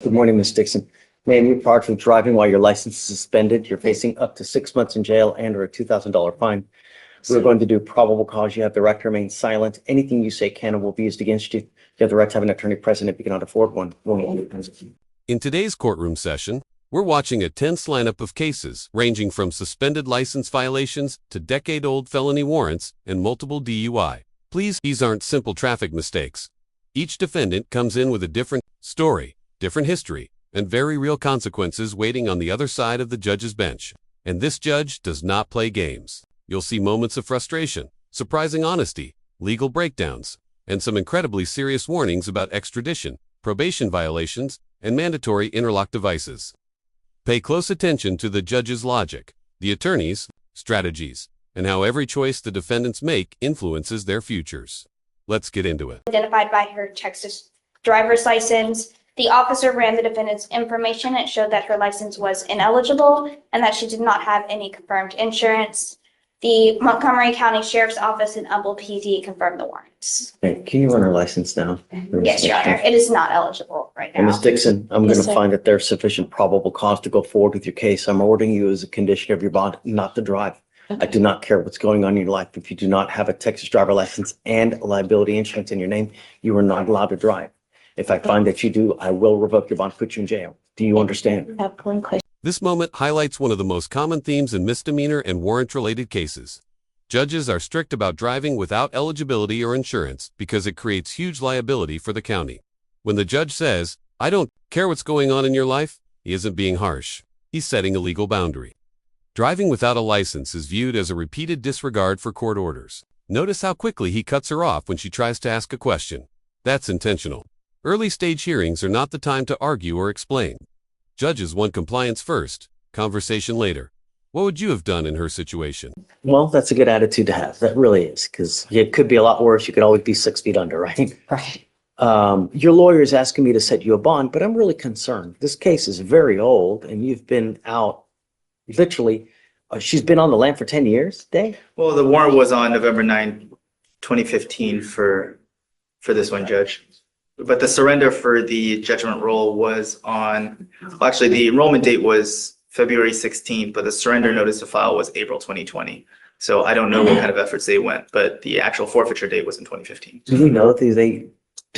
Good morning, Ms. Dixon. Ma'am, you're charged with driving while your license is suspended. You're facing up to 6 months in jail and or a $2,000 fine. We're going to do probable cause. You have the right to remain silent. Anything you say can and will be used against you. You have the right to have an attorney present if you cannot afford one. In today's courtroom session, we're watching a tense lineup of cases ranging from suspended license violations to decade-old felony warrants and multiple DUI. Please, these aren't simple traffic mistakes. Each defendant comes in with a different story, different history, and very real consequences waiting on the other side of the judge's bench. And this judge does not play games. You'll see moments of frustration, surprising honesty, legal breakdowns, and some incredibly serious warnings about extradition, probation violations, and mandatory interlock devices. Pay close attention to the judge's logic, the attorney's strategies, and how every choice the defendants make influences their futures. Let's get into it. Identified by her Texas driver's license. The officer ran the defendant's information. It showed that her license was ineligible and that she did not have any confirmed insurance. The Montgomery County Sheriff's Office and Humble PD confirmed the warrants. Okay, can you run her license now? Yes, Your Honor. It is not eligible right now. Ms. Dixon, I'm going to find that there's sufficient probable cause to go forward with your case. I'm ordering you as a condition of your bond not to drive. I do not care what's going on in your life. If you do not have a Texas driver license and liability insurance in your name, you are not allowed to drive. If I find that you do, I will revoke your bond, put you in jail. Do you understand? I have one question. This moment highlights one of the most common themes in misdemeanor and warrant-related cases. Judges are strict about driving without eligibility or insurance because it creates huge liability for the county. When the judge says, "I don't care what's going on in your life," he isn't being harsh. He's setting a legal boundary. Driving without a license is viewed as a repeated disregard for court orders. Notice how quickly he cuts her off when she tries to ask a question. That's intentional. Early-stage hearings are not the time to argue or explain. Judges want compliance first, conversation later. What would you have done in her situation? Well, that's a good attitude to have. That really is, because it could be a lot worse. You could always be 6 feet under, right? Right. Your lawyer is asking me to set you a bond, but I'm really concerned. This case is very old, and you've been out literally. She's been on the lam for 10 years, Dave? Well, the warrant was on November 9, 2015 for this one, Judge. But the surrender for the judgment roll was on, well, actually, the enrollment date was February 16th, but the surrender notice to file was April 2020. So I don't know what kind of efforts they went, but the actual forfeiture date was in 2015. Do you know, do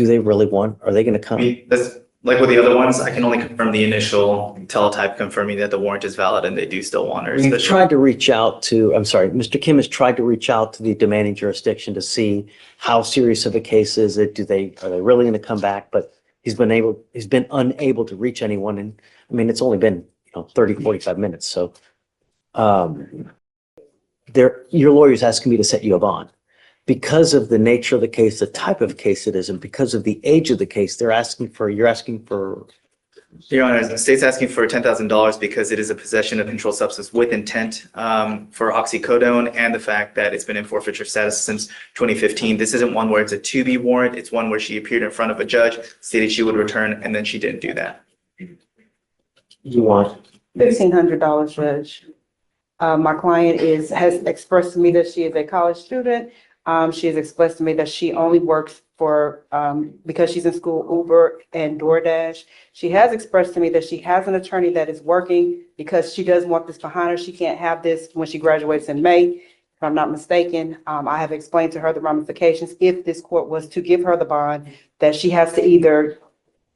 they really want, are they going to I come? mean, that's, like with the other ones, I can only confirm the initial teletype confirming that the warrant is valid and they do still want her. We've tried to reach out to, I'm sorry, Mr. Kim has tried to reach out to the demanding jurisdiction to see how serious of a case is it? Are they really going to come back? But he's been unable to reach anyone. And I mean, it's only been, 30, 45 minutes. So, your lawyer's asking me to set you a bond. Because of the nature of the case, the type of case it is, and because of the age of the case, you're asking for. Your Honor, the state's asking for $10,000 because it is a possession of controlled substance with intent for oxycodone and the fact that it's been in forfeiture status since 2015. This isn't one where it's a to-be warrant. It's one where she appeared in front of a judge, stated she would return, and then she didn't do that. You want $1,500, Judge. My client has expressed to me that she is a college student. She has expressed to me that she only works for, because she's in school, Uber and DoorDash. She has expressed to me that she has an attorney that is working because she does want this behind her. She can't have this when she graduates in May, if I'm not mistaken. I have explained to her the ramifications if this court was to give her the bond, that she has to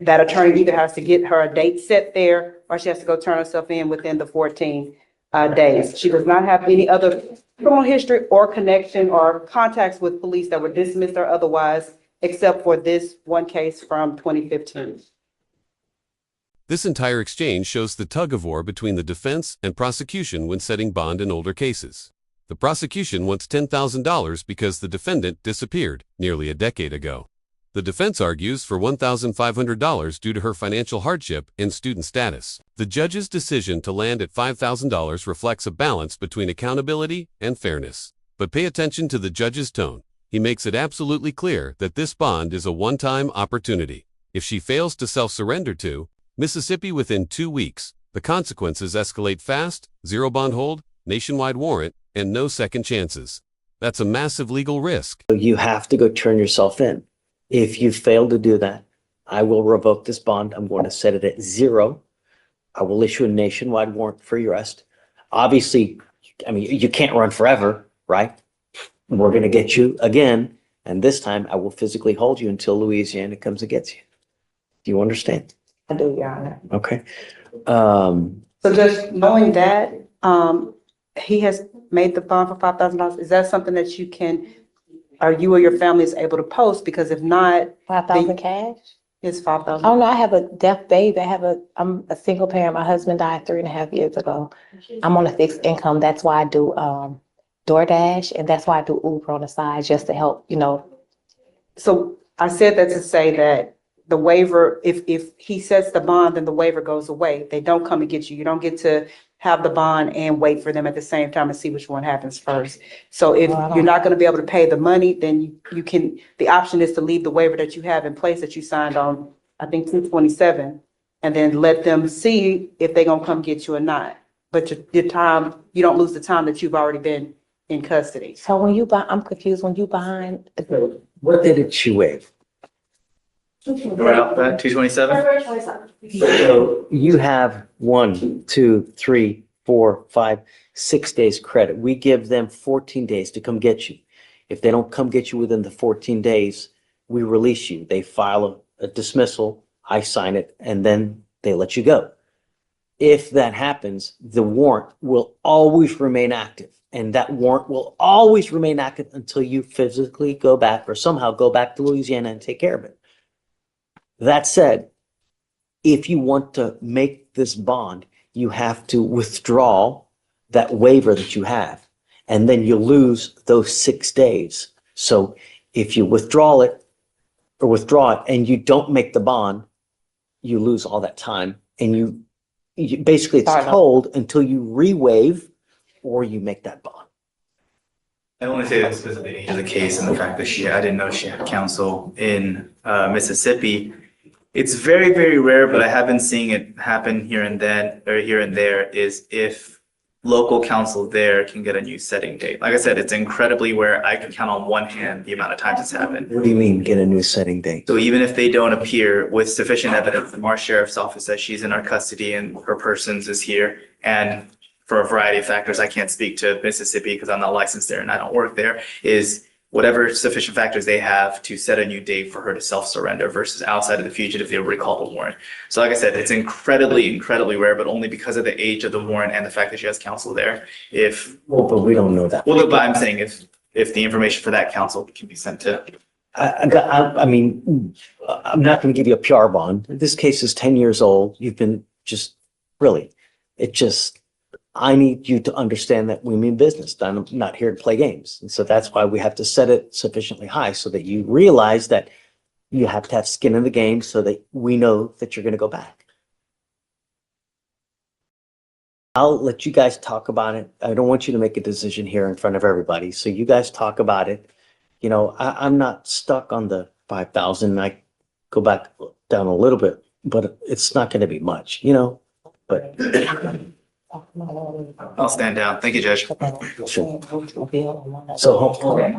that attorney either has to get her a date set there or she has to go turn herself in within the 14 days. She does not have any other criminal history or connection or contacts with police that were dismissed or otherwise, except for this one case from 2015. This entire exchange shows the tug-of-war between the defense and prosecution when setting bond in older cases. The prosecution wants $10,000 because the defendant disappeared nearly a decade ago. The defense argues for $1,500 due to her financial hardship and student status. The judge's decision to land at $5,000 reflects a balance between accountability and fairness. But pay attention to the judge's tone. He makes it absolutely clear that this bond is a one-time opportunity. If she fails to self-surrender to Mississippi within 2 weeks, the consequences escalate fast: zero bond hold, nationwide warrant, and no second chances. That's a massive legal risk. you have to go turn yourself in. If you fail to do that, I will revoke this bond. I'm going to set it at 0. I will issue a nationwide warrant for your arrest. Obviously, I mean, you can't run forever, right? We're going to get you again. And this time I will physically hold you until Louisiana comes and gets you. Do you understand? I do, Your Honor. Okay. So just knowing that, he has made the bond for $5,000, is that something that you can, or you or your family is able to post? Because if not, 5,000 cash? it's 5,000. Oh, no, I have a deaf baby. I'm a single parent. My husband died 3.5 years ago. I'm on a fixed income. That's why I do DoorDash, and that's why I do Uber on the side, just to help, So I said that to say that the waiver, if he sets the bond, then the waiver goes away. They don't come and get you. You don't get to have the bond and wait for them at the same time and see which one happens first. So if you're not going to be able to pay the money, then you can, the option is to leave the waiver that you have in place that you signed on, I think 2/27, and then let them see if they're going to come get you or not. But your time, you don't lose the time that you've already been in custody. So when you buy, I'm confused, when you behind, What did you waive? Right off that 227? So you have 1, 2, 3, 4, 5, 6 days credit. We give them 14 days to come get you. If they don't come get you within the 14 days, we release you. They file a dismissal, I sign it, and then they let you go. If that happens, the warrant will always remain active. And that warrant will always remain active until you physically go back or somehow go back to Louisiana and take care of it. That said, if you want to make this bond, you have to withdraw that waiver that you have, and then you lose those 6 days. So if you withdraw it and you don't make the bond, you lose all that time, and you basically it's told until you re-waive or you make that bond. I only say this because of the age of the case and the fact that I didn't know she had counsel in Mississippi. It's very, very rare, but I have been seeing it happen here and there, is if local counsel there can get a new setting date. Like I said, it's incredibly rare. I can count on one hand the amount of times it's happened. What do you mean, get a new setting date? So even if they don't appear with sufficient evidence, the Marsh Sheriff's Office says she's in our custody and her persons is here, and for a variety of factors, I can't speak to Mississippi because I'm not licensed there and I don't work there, is whatever sufficient factors they have to set a new date for her to self-surrender versus outside of the fugitive, they'll recall the warrant. So like I said, it's incredibly, incredibly rare, but only because of the age of the warrant and the fact that she has counsel there. Well, but we don't know that. Well, but I'm saying if the information for that counsel can be sent to. I mean, I'm not going to give you a PR bond. This case is 10 years old. You've been I need you to understand that we mean business. I'm not here to play games. And so that's why we have to set it sufficiently high so that you realize that you have to have skin in the game so that we know that you're going to go back. I'll let you guys talk about it. I don't want you to make a decision here in front of everybody. So you guys talk about it. I'm not stuck on the 5,000. I go back down a little bit, but it's not going to be much, but I'll stand down. Thank you, Judge. so hopefully,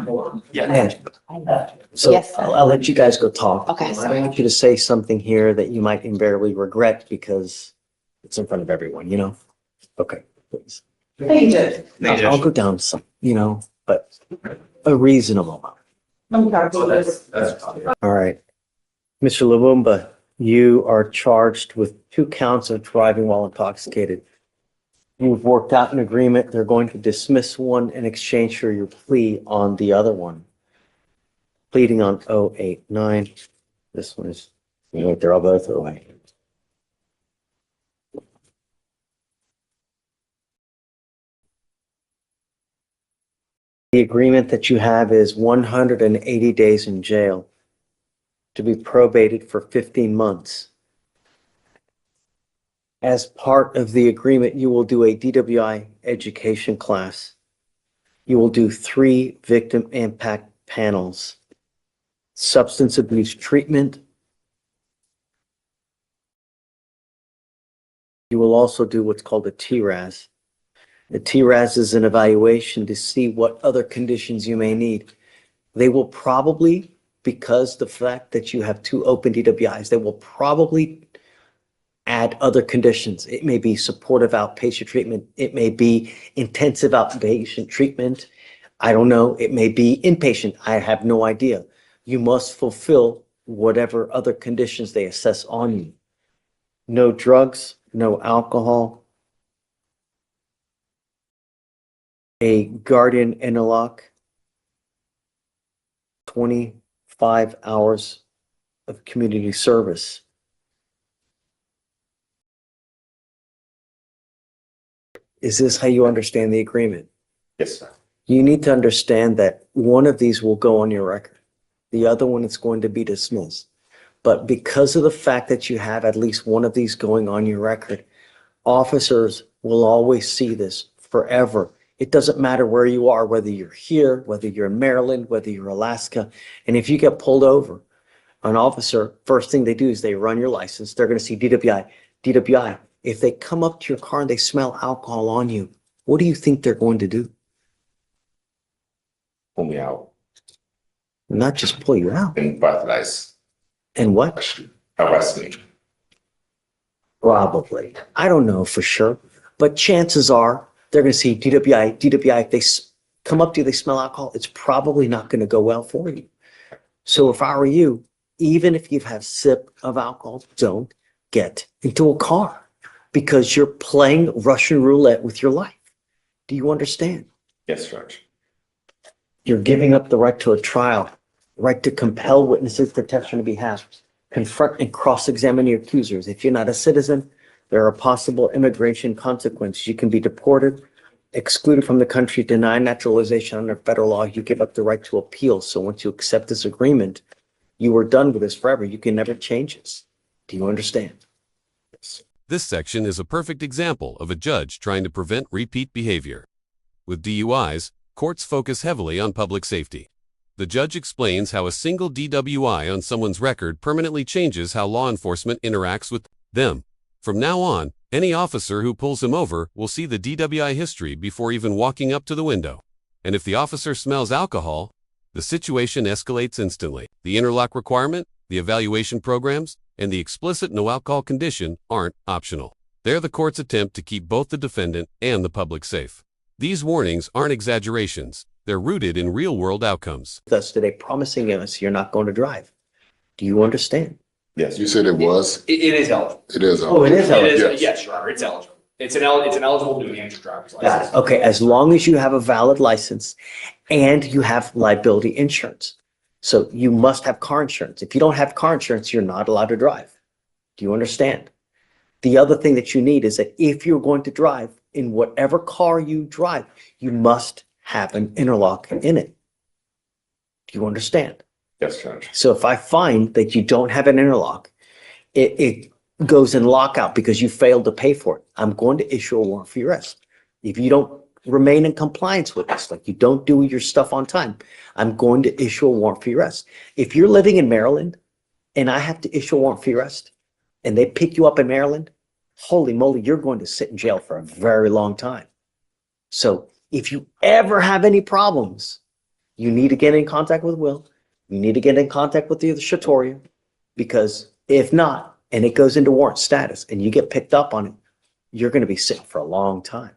Yeah. so Yes, sir. I'll let you guys go talk. Okay, I sir. don't want you to say something here that you might invariably regret because it's in front of everyone, Okay, please. Thank you, Judge. Thank you, I'll Judge. go down some, but a reasonable amount. All right. Mr. Lumumba, you are charged with 2 counts of driving while intoxicated. You've worked out an agreement. They're going to dismiss one in exchange for your plea on the other one. Pleading on 089. This one is, they're all both 08. The agreement that you have is 180 days in jail to be probated for 15 months. As part of the agreement, you will do a DWI education class. You will do 3 victim impact panels, substance abuse treatment. You will also do what's called a TRAS. The TRAS is an evaluation to see what other conditions you may need. They will probably because the fact that you have 2 open DWIs, they will probably add other conditions. It may be supportive outpatient treatment. It may be intensive outpatient treatment. I don't know. It may be inpatient. I have no idea. You must fulfill whatever other conditions they assess on you. No drugs, no alcohol, a guardian interlock, 25 hours of community service. Is this how you understand the agreement? Yes, sir. You need to understand that one of these will go on your record. The other one is going to be dismissed. But because of the fact that you have at least one of these going on your record, officers will always see this forever. It doesn't matter where you are, whether you're here, whether you're in Maryland, whether you're Alaska. And if you get pulled over, an officer, first thing they do is they run your license. They're going to see DWI, DWI. If they come up to your car and they smell alcohol on you, what do you think they're going to do? Pull me out Not just pull you out. and breathalyze. And what? Arrest me. Probably. I don't know for sure. But chances are they're going to see DWI, DWI. If they come up to you, they smell alcohol, it's probably not going to go well for you. So if I were you, even if you have sip of alcohol, don't get into a car because you're playing Russian roulette with your life. Do you understand? Yes, Judge. You're giving up the right to a trial, right to compel witnesses to testify on your behalf, confront and cross-examine your accusers. If you're not a citizen, there are possible immigration consequences. You can be deported, excluded from the country, denied naturalization under federal law. You give up the right to appeal. So once you accept this agreement, you are done with this forever. You can never change this. Do you understand? This section is a perfect example of a judge trying to prevent repeat behavior. With DUIs, courts focus heavily on public safety. The judge explains how a single DWI on someone's record permanently changes how law enforcement interacts with them. From now on, any officer who pulls him over will see the DWI history before even walking up to the window. And if the officer smells alcohol, the situation escalates instantly. The interlock requirement, the evaluation programs, and the explicit no alcohol condition aren't optional. They're the court's attempt to keep both the defendant and the public safe. These warnings aren't exaggerations. They're rooted in real-world outcomes. Thus today promising us you're not going to drive. Do you understand? Yes. You said it was? It is eligible. It is. Oh, it is It is, Yes. yes, Your Honor, it's eligible. It's an eligible New Hampshire driver's Yeah, license. okay, as long as you have a valid license and you have liability insurance. So you must have car insurance. If you don't have car insurance, you're not allowed to drive. Do you understand? The other thing that you need is that if you're going to drive in whatever car you drive, you must have an interlock in it. Do you understand? Yes, Judge. So if I find that you don't have an interlock, it goes in lockout because you failed to pay for it. I'm going to issue a warrant for your arrest. If you don't remain in compliance with this, like you don't do your stuff on time, I'm going to issue a warrant for your arrest. If you're living in Maryland and I have to issue a warrant for your arrest and they pick you up in Maryland, holy moly, you're going to sit in jail for a very long time. So if you ever have any problems, you need to get in contact with Will. You need to get in contact with the Shatoria, because if not, and it goes into warrant status and you get picked up on it, you're going to be sitting for a long time.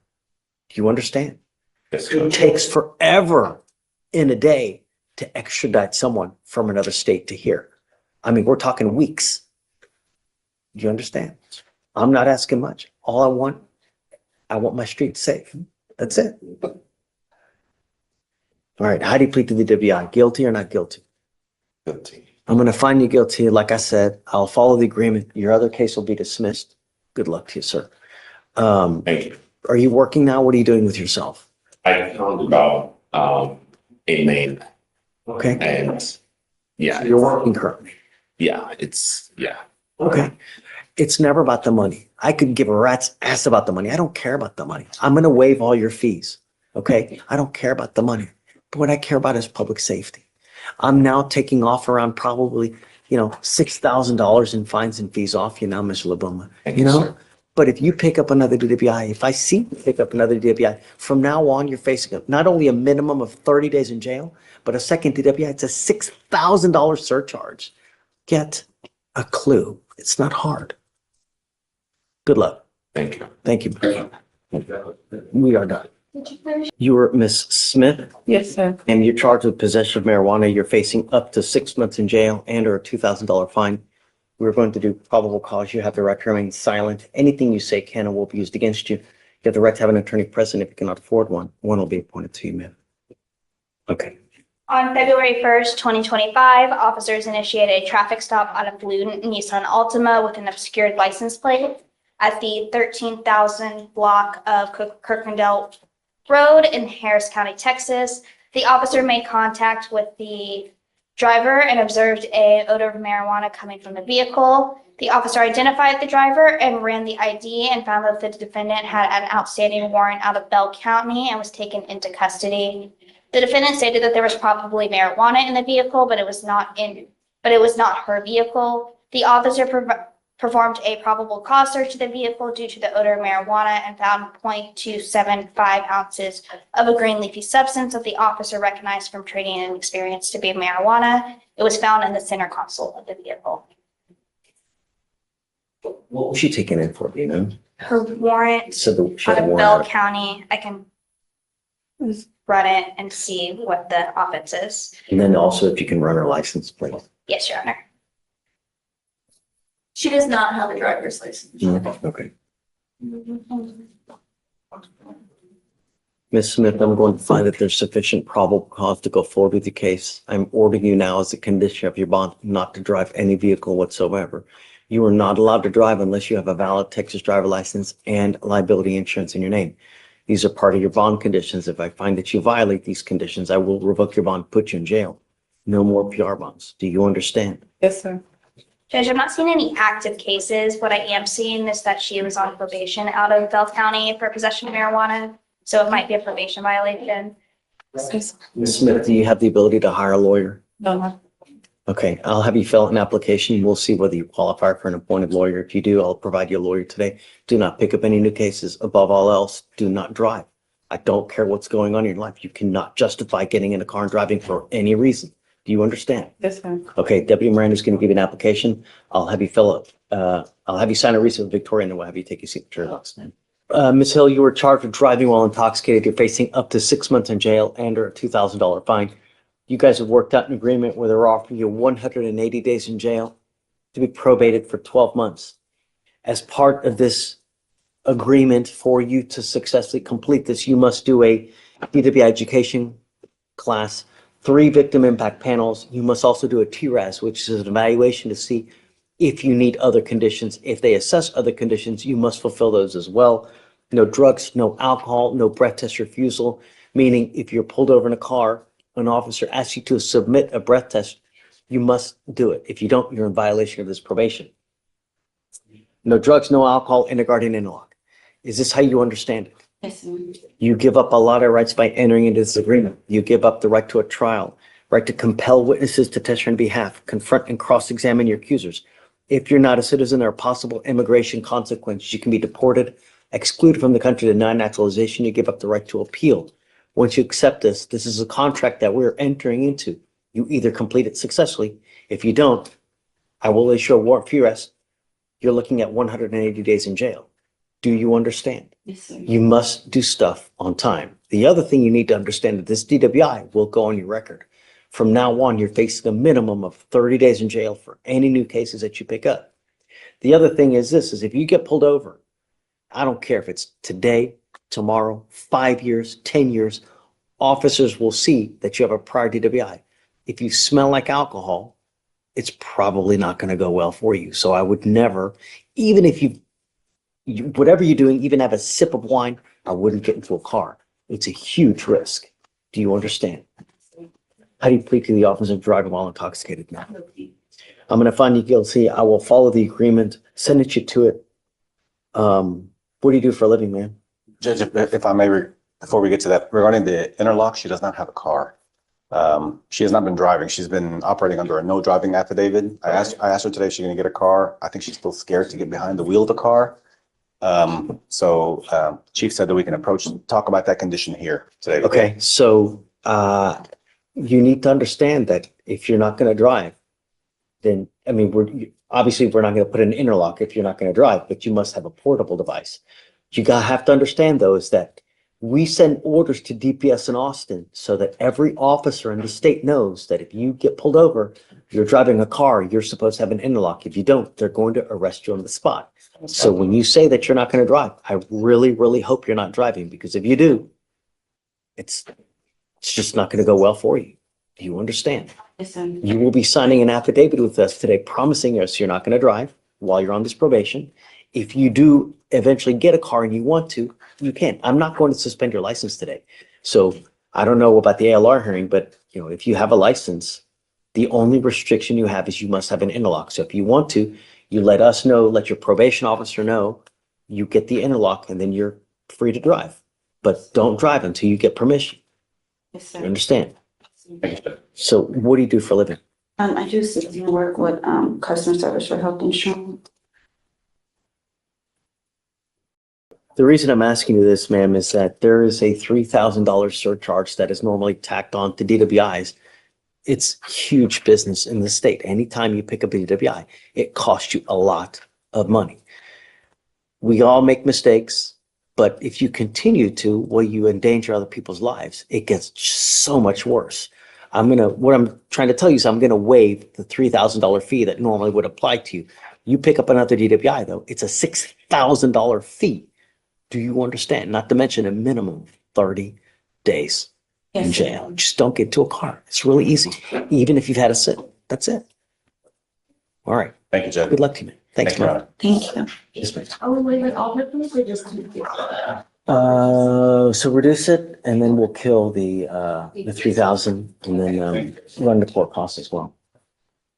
Do you understand? Yes, It Judge. takes forever in a day to extradite someone from another state to here. I mean, we're talking weeks. Do you understand? I'm not asking much. All I want my streets safe. That's it. All right. How do you plead to the DWI? Guilty or not guilty? Guilty. I'm going to find you guilty. Like I said, I'll follow the agreement. Your other case will be dismissed. Good luck to you, sir. Thank you. Are you working now? What are you doing with yourself? I found about a main Okay. and yeah, You're working currently. yeah, it's Okay. It's never about the money. I could give a rat's ass about the money. I don't care about the money. I'm going to waive all your fees. Okay. I don't care about the money. But what I care about is public safety. I'm now taking off around probably, $6,000 in fines and fees off you now, Mr. LaBoma. Thank you, sir. But if you pick up another DWI, if I see you pick up another DWI, from now on, you're facing not only a minimum of 30 days in jail, but a second DWI, it's a $6,000 surcharge. Get a clue. It's not hard. Good luck. Thank you. Thank you. We are done. You are Miss Smith, Yes, sir. and you're charged with possession of marijuana. You're facing up to 6 months in jail and or a $2,000 fine. We're going to do probable cause. You have the right to remain silent. Anything you say can and will be used against you. You have the right to have an attorney present if you cannot afford one. One will be appointed to you, ma'am. Okay. On February 1st, 2025, officers initiated a traffic stop on a blue Nissan Altima with an obscured license plate at the 13,000 block of Kirkendall Road in Harris County, Texas. The officer made contact with the driver and observed an odor of marijuana coming from the vehicle. The officer identified the driver and ran the ID and found that the defendant had an outstanding warrant out of Bell County and was taken into custody. The defendant stated that there was probably marijuana in the vehicle, but it was not her vehicle. The officer performed a probable cause search of the vehicle due to the odor of marijuana and found 0.275 ounces of a green leafy substance that the officer recognized from training and experience to be marijuana. It was found in the center console of the vehicle. What was she taken in for, do you know? Her warrant So she out had a of warrant Bell out. County, I can run it and see what the offense is. And then also if you can run her license plate. Yes, Your Honor. She does not have a driver's license. Okay. Ms. Smith, I'm going to find that there's sufficient probable cause to go forward with the case. I'm ordering you now as a condition of your bond not to drive any vehicle whatsoever. You are not allowed to drive unless you have a valid Texas driver license and liability insurance in your name. These are part of your bond conditions. If I find that you violate these conditions, I will revoke your bond, put you in jail. No more PR bonds. Do you understand? Yes, sir. Judge, I'm not seeing any active cases. What I am seeing is that she was on probation out of Bell County for possession of marijuana. So it might be a probation violation. Ms. Smith, do you have the ability to hire a lawyer? No. Okay, I'll have you fill out an application. We'll see whether you qualify for an appointed lawyer. If you do, I'll provide you a lawyer today. Do not pick up any new cases. Above all else, do not drive. I don't care what's going on in your life. You cannot justify getting in a car and driving for any reason. Do you understand? Yes, sir. Okay, Deputy Miranda's going to give you an application. I'll have you fill out, I'll have you sign a receipt with Victoria, and then we'll have you take your signature. Ms. Hill, you were charged with driving while intoxicated. You're facing up to 6 months in jail and or a $2,000 fine. You guys have worked out an agreement where they're offering you 180 days in jail to be probated for 12 months. As part of this agreement, for you to successfully complete this, you must do a DWI education class, 3 victim impact panels. You must also do a TRAS, which is an evaluation to see if you need other conditions. If they assess other conditions, you must fulfill those as well. No drugs, no alcohol, no breath test refusal, meaning if you're pulled over in a car, an officer asks you to submit a breath test, you must do it. If you don't, you're in violation of this probation. No drugs, no alcohol, interguardian interlock. Is this how you understand it? Yes, sir. You give up a lot of rights by entering into this agreement. You give up the right to a trial, right to compel witnesses to testify on behalf, confront and cross-examine your accusers. If you're not a citizen, there are possible immigration consequences. You can be deported, excluded from the country, denied naturalization. You give up the right to appeal. Once you accept this, this is a contract that we're entering into. You either complete it successfully. If you don't, I will issue a warrant for your arrest. You're looking at 180 days in jail. Do you understand? Yes, sir. You must do stuff on time. The other thing you need to understand that this DWI will go on your record. From now on, you're facing a minimum of 30 days in jail for any new cases that you pick up. The other thing is this, is if you get pulled over, I don't care if it's today, tomorrow, 5 years, 10 years, officers will see that you have a prior DWI. If you smell like alcohol, it's probably not going to go well for you. So I would never, even if whatever you're doing, even have a sip of wine, I wouldn't get into a car. It's a huge risk. Do you understand? How do you plead to the offense of driving while intoxicated now? I'm going to find you guilty. I will follow the agreement, sentence you to it. What do you do for a living, man? Judge, if I may, before we get to that, regarding the interlock, she does not have a car. She has not been driving. She's been operating under a no driving affidavit. I asked her today if she's going to get a car. I think she's still scared to get behind the wheel of the car. Chief said that we can talk about that condition here today. Okay, so you need to understand that if you're not going to drive, then, I mean, we're not going to put an interlock if you're not going to drive, but you must have a portable device. You have to understand though is that we send orders to DPS in Austin so that every officer in the state knows that if you get pulled over, you're driving a car, you're supposed to have an interlock. If you don't, they're going to arrest you on the spot. So when you say that you're not going to drive, I really, really hope you're not driving, because if you do, it's just not going to go well for you. Do you understand? Listen, You will be signing an affidavit with us today promising us you're not going to drive while you're on this probation. If you do eventually get a car and you want to, you can. I'm not going to suspend your license today. So I don't know about the ALR hearing, but if you have a license, the only restriction you have is you must have an interlock. So if you want to, you let us know, let your probation officer know, you get the interlock, and then you're free to drive. But don't drive until you get permission. yes, You sir. understand? Thank you, sir. So what do you do for a living? I do citizen work with customer service for health insurance. The reason I'm asking you this, ma'am, is that there is a $3,000 surcharge that is normally tacked on to DWIs. It's huge business in the state. Anytime you pick up a DWI, it costs you a lot of money. We all make mistakes, but if you continue to, well, you endanger other people's lives. It gets so much worse. What I'm trying to tell you is I'm going to waive the $3,000 fee that normally would apply to you. You pick up another DWI though, it's a $6,000 fee. Do you understand? Not to mention a minimum of 30 days in Yes, sir. jail. Just don't get into a car. It's really easy. Even if you've had a sit, that's it. All right. Thank you, Judge. Good luck to you, man. Thanks, Thank you, Your man. Honor. Thank you. Yes, ma'am. Are we waiving all victims or just? So reduce it, and then we'll kill the 3,000, and then run the court costs as well.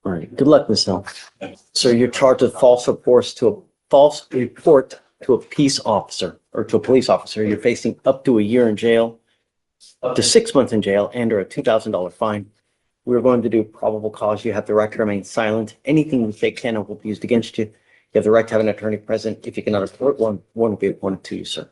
All right. Good luck, Ms. Hill. So you're charged with false report to a peace officer or to a police officer. You're facing up to a year in jail, up to 6 months in jail, and or a $2,000 fine. We're going to do probable cause. You have the right to remain silent. Anything you say can or will be used against you. You have the right to have an attorney present. If you cannot afford one will be appointed to you, sir.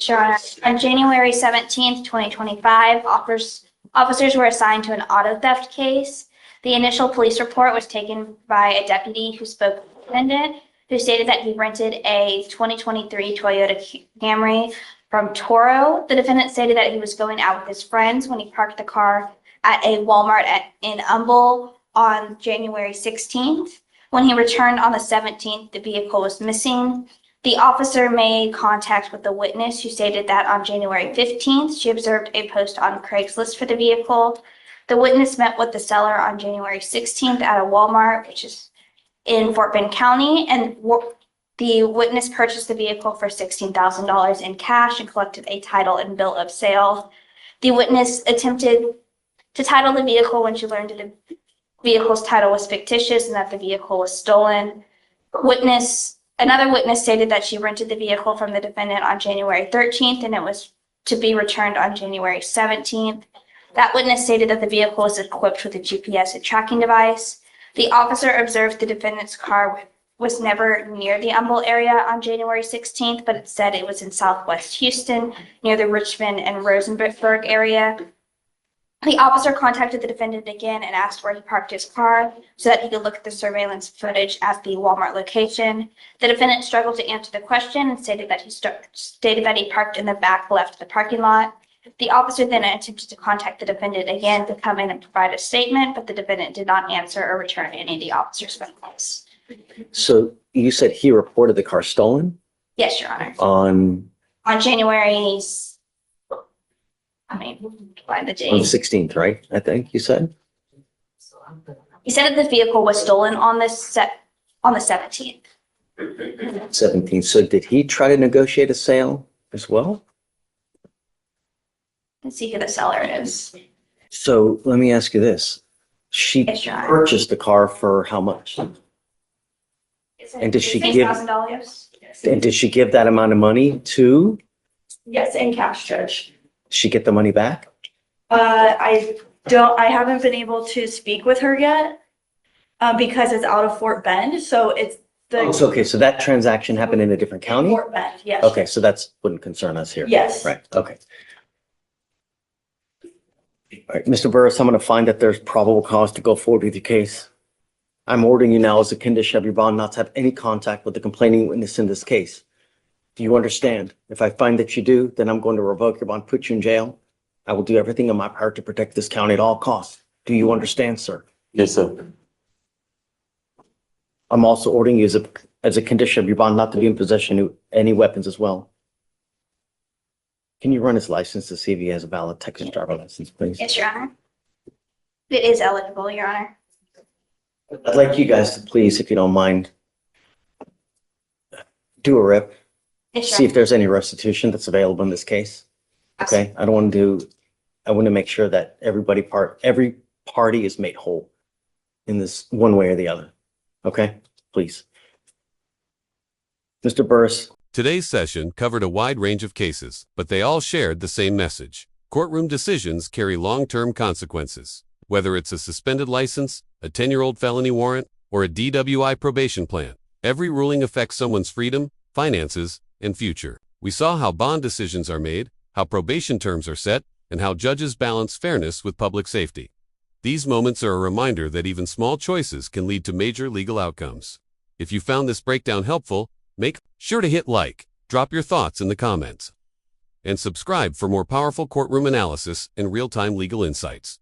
Your Honor, on January 17th, 2025, officers were assigned to an auto theft case. The initial police report was taken by a deputy who spoke with the defendant, who stated that he rented a 2023 Toyota Camry from Toro. The defendant stated that he was going out with his friends when he parked the car at a Walmart in Humble on January 16th. When he returned on the 17th, the vehicle was missing. The officer made contact with the witness, who stated that on January 15th, she observed a post on Craigslist for the vehicle. The witness met with the seller on January 16th at a Walmart, which is in Fort Bend County, and the witness purchased the vehicle for $16,000 in cash and collected a title and bill of sale. The witness attempted to title the vehicle when she learned that the vehicle's title was fictitious and that the vehicle was stolen. Another witness stated that she rented the vehicle from the defendant on January 13th and it was to be returned on January 17th. That witness stated that the vehicle was equipped with a GPS and tracking device. The officer observed the defendant's car was never near the Humble area on January 16th, but it said it was in Southwest Houston, near the Richmond and Rosenberg area. The officer contacted the defendant again and asked where he parked his car so that he could look at the surveillance footage at the Walmart location. The defendant struggled to answer the question and stated that he parked in the back left of the parking lot. The officer then attempted to contact the defendant again to come in and provide a statement, but the defendant did not answer or return any of the officer's phone calls. So you said he reported the car stolen Yes, Your Honor. on On January, find the the date. 16th, right? I think you said. He said that the vehicle was stolen on the 17th. 17th. So did he try to negotiate a sale as well? Let's see who the seller is. So let me ask you this. She Yes, Your Honor. purchased the car for how much? And did she give- $6,000? And did she give that amount of money to? Yes, in cash, Judge. Did she get the money back? I haven't been able to speak with her yet because it's out of Fort Bend. So Oh, so, okay, so that transaction happened in a different county? Fort Bend, yes. Okay, so that's wouldn't concern us here. Yes. Right, okay. All right, Mr. Burris, I'm going to find that there's probable cause to go forward with your case. I'm ordering you now as a condition of your bond not to have any contact with the complaining witness in this case. Do you understand? If I find that you do, then I'm going to revoke your bond, put you in jail. I will do everything in my power to protect this county at all costs. Do you understand, sir? Yes, sir. I'm also ordering you as a condition of your bond not to be in possession of any weapons as well. Can you run his license to see if he has a valid Texas driver license, please? Yes, Your Honor. It is eligible, Your Honor. I'd like you guys to please, if you don't mind, do a rip, Yes, see Your if there's any restitution that's available in this case. Okay, I want to make sure that every party is made whole in this one way or the other. Okay, please. Mr. Burris. Today's session covered a wide range of cases, but they all shared the same message. Courtroom decisions carry long-term consequences. Whether it's a suspended license, a 10-year-old felony warrant, or a DWI probation plan, every ruling affects someone's freedom, finances, and future. We saw how bond decisions are made, how probation terms are set, and how judges balance fairness with public safety. These moments are a reminder that even small choices can lead to major legal outcomes. If you found this breakdown helpful, make sure to hit like, drop your thoughts in the comments, and subscribe for more powerful courtroom analysis and real-time legal insights.